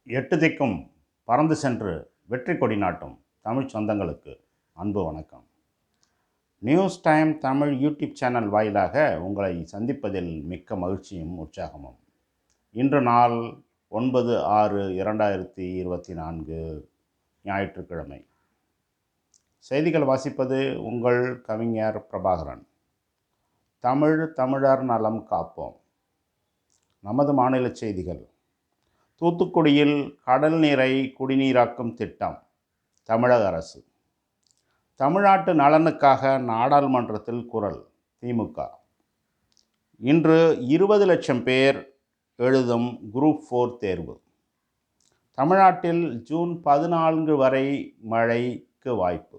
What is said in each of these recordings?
எட்டு திக்கும் பறந்து சென்று வெற்றி கொடி நாட்டும் தமிழ் சொந்தங்களுக்கு அன்பு வணக்கம். News time Tamil YouTube channel வாயிலாக உங்களை சந்திப்பதில் மிக்க மகிழ்ச்சியும் உற்சாகமும். இன்று நாள் 9/6/2024 ஞாயிற்றுக்கிழமை. செய்திகள் வாசிப்பது உங்கள் கவிஞர் பிரபாகரன். தமிழர் நலம் காப்போம். நமது மாநில செய்திகள். தூத்துக்குடியில் கடல் நீரை குடிநீராக்கும் திட்டம் தமிழக அரசு. தமிழ்நாட்டு நலனுக்காக நாடாளுமன்றத்தில் குரல் திமுக. இன்று 20 லட்சம் பேர் எழுதும் குரூப் 4 தேர்வு. தமிழ்நாட்டில் ஜூன் 14 வரை மழைக்கு வாய்ப்பு.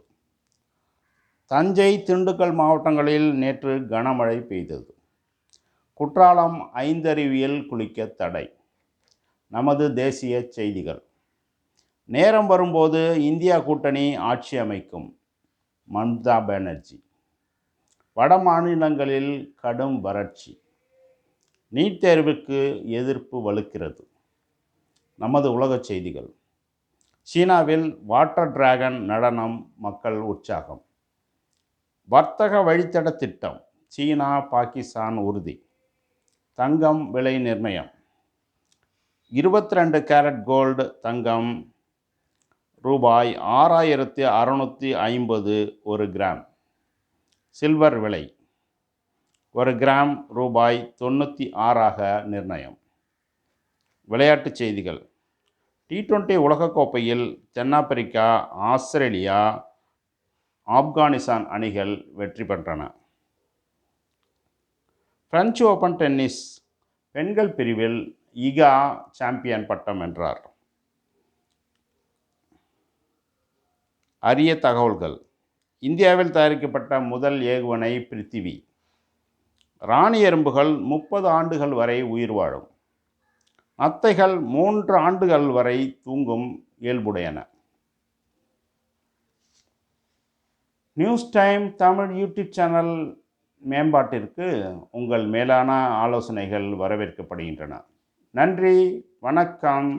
தஞ்சை, திண்டுக்கல் மாவட்டங்களில் நேற்று கனமழை பெய்தது. குற்றாலம் ஐந்தருவியில் குளிக்க தடை. நமது தேசிய செய்திகள். நேரம் வரும்போது இந்தியா கூட்டணி ஆட்சி அமைக்கும் மம்தா பானர்ஜி. வட மாநிலங்களில் கடும் வறட்சி. நீட் தேர்வுக்கு எதிர்ப்பு வலுக்கிறது. நமது உலக செய்திகள். சீனாவில் வாட்டர் டிராகன் நடனம் மக்கள் உற்சாகம். வர்த்தக வழித்தட திட்டம் சீனா பாகிஸ்தான் உறுதி. தங்கம் விலை நிர்ணயம். 22 கேரட் கோல்டு தங்கம் ரூபாய் 6650 ஒரு கிராம். சில்வர் விலை 1 கிராம் ரூபாய் 96 நிர்ணயம். விளையாட்டுச் செய்திகள். T20 உலகக்கோப்பையில் தென்னாப்பிரிக்கா, ஆஸ்திரேலியா, ஆப்கானிஸ்தான் அணிகள் வெற்றி பெற்றன. பிரெஞ்சு ஓபன் டென்னிஸ் பெண்கள் பிரிவில் இகா சாம்பியன் பட்டம் வென்றார். அரிய தகவல்கள். இந்தியாவில் தயாரிக்கப்பட்ட முதல் ஏவுகணை பிருத்திவி. ராணி எறும்புகள் 30 ஆண்டுகள் வரை உயிர் வாழும். நத்தைகள் 3 ஆண்டுகள் வரை தூங்கும் இயல்புடையன. News time Tamil YouTube channel மேம்பாட்டிற்கு உங்கள் மேலான ஆலோசனைகள் வரவேற்கப்படுகின்றன. நன்றி, வணக்கம்.